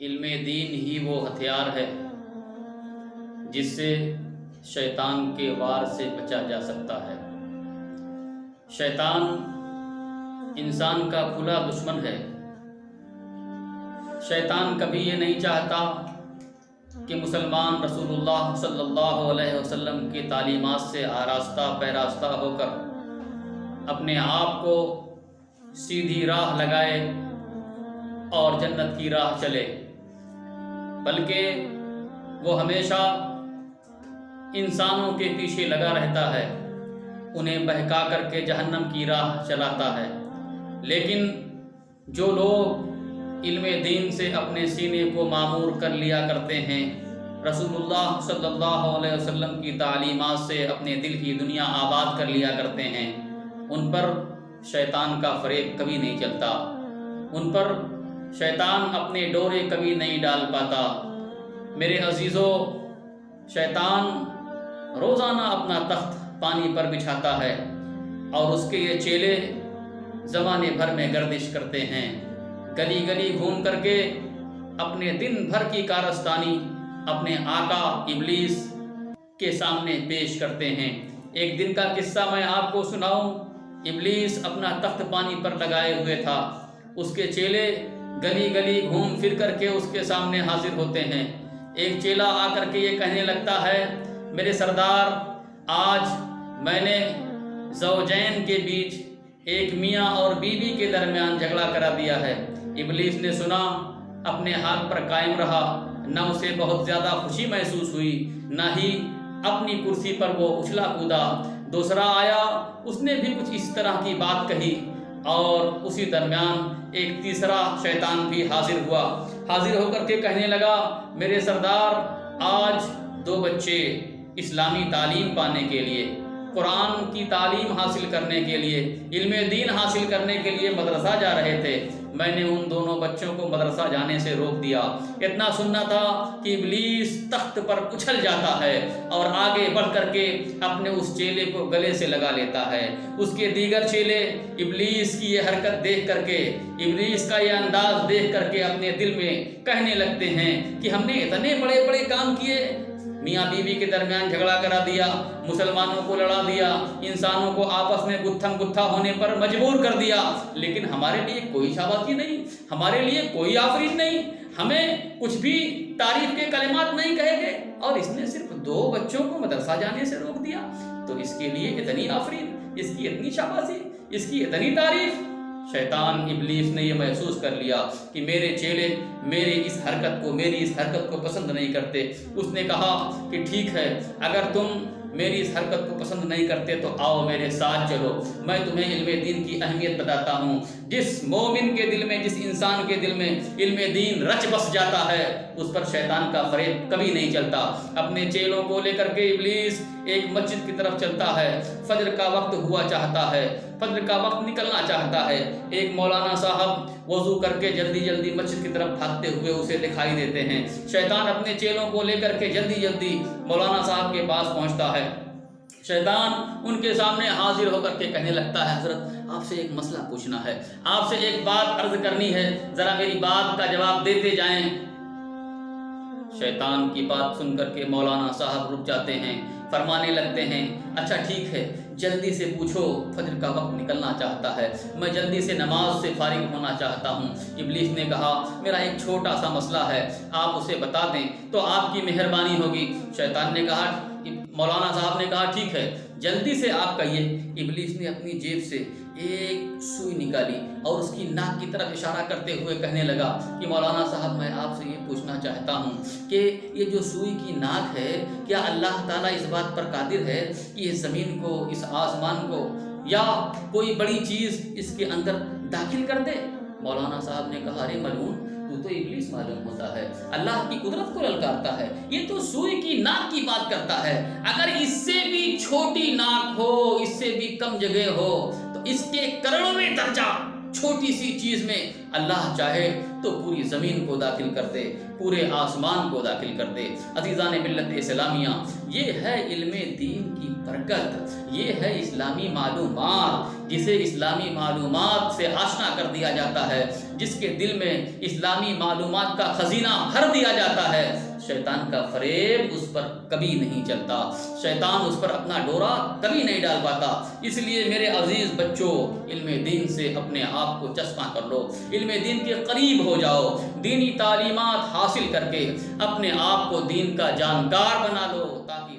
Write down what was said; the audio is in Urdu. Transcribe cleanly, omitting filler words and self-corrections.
علم دین ہی وہ ہتھیار ہے جس سے شیطان کے وار سے بچا جا سکتا ہے۔ شیطان انسان کا کھلا دشمن ہے۔ شیطان کبھی یہ نہیں چاہتا کہ مسلمان رسول اللہ صلی اللہ علیہ وسلم کی تعلیمات سے آراستہ پیراستہ ہو کر اپنے آپ کو سیدھی راہ لگائے اور جنت کی راہ چلے، بلکہ وہ ہمیشہ انسانوں کے پیچھے لگا رہتا ہے، انہیں بہکا کر کے جہنم کی راہ چلاتا ہے۔ لیکن جو لوگ علم دین سے اپنے سینے کو معمور کر لیا کرتے ہیں، رسول اللہ صلی اللہ علیہ وسلم کی تعلیمات سے اپنے دل کی دنیا آباد کر لیا کرتے ہیں، ان پر شیطان کا فریب کبھی نہیں چلتا، ان پر شیطان اپنے ڈورے کبھی نہیں ڈال پاتا۔ میرے عزیزو، شیطان روزانہ اپنا تخت پانی پر بچھاتا ہے اور اس کے یہ چیلے زمانے بھر میں گردش کرتے ہیں، گلی گلی گھوم کر کے اپنے دن بھر کی کارستانی اپنے آقا ابلیس کے سامنے پیش کرتے ہیں۔ ایک دن کا قصہ میں آپ کو سناؤں۔ ابلیس اپنا تخت پانی پر لگائے ہوئے تھا، اس کے چیلے گلی گلی گھوم پھر کر کے اس کے سامنے حاضر ہوتے ہیں۔ ایک چیلا آ کر کے یہ کہنے لگتا ہے، میرے سردار، آج میں نے زوجین کے بیچ ایک میاں اور بیوی کے درمیان جھگڑا کرا دیا ہے۔ ابلیس نے سنا، اپنے حال پر قائم رہا، نہ اسے بہت زیادہ خوشی محسوس ہوئی، نہ ہی اپنی کرسی پر وہ اچھلا کودا۔ دوسرا آیا، اس نے بھی کچھ اس طرح کی بات کہی، اور اسی درمیان ایک تیسرا شیطان بھی حاضر ہوا۔ حاضر ہو کر کے کہنے لگا، میرے سردار، آج 2 بچے اسلامی تعلیم پانے کے لیے، قرآن کی تعلیم حاصل کرنے کے لیے، علم دین حاصل کرنے کے لیے مدرسہ جا رہے تھے، میں نے ان دونوں بچوں کو مدرسہ جانے سے روک دیا۔ اتنا سننا تھا کہ ابلیس تخت پر اچھل جاتا ہے اور آگے بڑھ کر کے اپنے اس چیلے کو گلے سے لگا لیتا ہے۔ اس کے دیگر چیلے ابلیس کی یہ حرکت دیکھ کر کے، ابلیس کا یہ انداز دیکھ کر کے اپنے دل میں کہنے لگتے ہیں کہ ہم نے اتنے بڑے بڑے کام کیے، میاں بیوی کے درمیان جھگڑا کرا دیا، مسلمانوں کو لڑا دیا، انسانوں کو آپس میں گتھم گتھا ہونے پر مجبور کر دیا، لیکن ہمارے لیے کوئی شاباشی نہیں، ہمارے لیے کوئی آفرین نہیں، ہمیں کچھ بھی تعریف کے کلمات نہیں کہے گئے، اور اس نے صرف 2 بچوں کو مدرسہ جانے سے روک دیا، تو اس کے لیے اتنی آفرین، اس کی اتنی شاباشی، اس کی اتنی تعریف۔ شیطان ابلیس نے یہ محسوس کر لیا کہ میرے چیلے میری اس حرکت کو پسند نہیں کرتے۔ اس نے کہا کہ ٹھیک ہے، اگر تم میری اس حرکت کو پسند نہیں کرتے تو آؤ میرے ساتھ چلو، میں تمہیں علم دین کی اہمیت بتاتا ہوں۔ جس مومن کے دل میں، جس انسان کے دل میں علم دین رچ بس جاتا ہے، اس پر شیطان کا فریب کبھی نہیں چلتا۔ اپنے چیلوں کو لے کر کے ابلیس ایک مسجد کی طرف چلتا ہے۔ فجر کا وقت ہوا چاہتا ہے، فجر کا وقت نکلنا چاہتا ہے۔ ایک مولانا صاحب وضو کر کے جلدی جلدی مسجد کی طرف بھاگتے ہوئے اسے دکھائی دیتے ہیں۔ شیطان اپنے چیلوں کو لے کر کے جلدی جلدی مولانا صاحب کے پاس پہنچتا ہے۔ شیطان ان کے سامنے حاضر ہو کر کے کہنے لگتا ہے، حضرت آپ سے ایک مسئلہ پوچھنا ہے، آپ سے ایک بات عرض کرنی ہے، ذرا میری بات کا جواب دیتے جائیں۔ شیطان کی بات سن کر کے مولانا صاحب رک جاتے ہیں، فرمانے لگتے ہیں، اچھا ٹھیک ہے، جلدی سے پوچھو، فجر کا وقت نکلنا چاہتا ہے، میں جلدی سے نماز سے فارغ ہونا چاہتا ہوں۔ ابلیس نے کہا، میرا ایک چھوٹا سا مسئلہ ہے، آپ اسے بتا دیں تو آپ کی مہربانی ہوگی۔ شیطان نے کہا، مولانا صاحب نے کہا ٹھیک ہے، جلدی سے آپ کہیے۔ ابلیس نے اپنی جیب سے ایک سوئی نکالی اور اس کی ناک کی طرف اشارہ کرتے ہوئے کہنے لگا کہ مولانا صاحب، میں آپ سے یہ پوچھنا چاہتا ہوں کہ یہ جو سوئی کی ناک ہے، کیا اللہ تعالیٰ اس بات پر قادر ہے کہ اس زمین کو، اس آسمان کو، یا کوئی بڑی چیز اس کے اندر داخل کر دے؟ مولانا صاحب نے کہا، ارے ملعون، تو ابلیس معلوم ہوتا ہے، اللہ کی قدرت کو للکارتا ہے، یہ تو سوئی کی ناک کی بات کرتا ہے، اگر اس سے بھی چھوٹی ناک ہو، اس سے بھی کم جگہ ہو، تو اس کے کروڑویں درجہ چھوٹی سی چیز میں اللہ چاہے تو پوری زمین کو داخل کر دے، پورے آسمان کو داخل کر دے۔ عزیزان ملت اسلامیہ، یہ ہے علم دین کی برکت، یہ ہے اسلامی معلومات، جسے اسلامی معلومات سے آشنا کر دیا جاتا ہے، جس کے دل میں اسلامی معلومات کا خزینہ بھر دیا جاتا ہے، شیطان کا فریب اس پر کبھی نہیں چلتا، شیطان اس پر اپنا ڈورا کبھی نہیں ڈال پاتا۔ اس لیے میرے عزیز بچوں، علم دین سے اپنے آپ کو چسپاں کر لو، علم دین کے قریب ہو جاؤ، دینی تعلیمات حاصل کر کے اپنے آپ کو دین کا جانکار بنا لو، تاکہ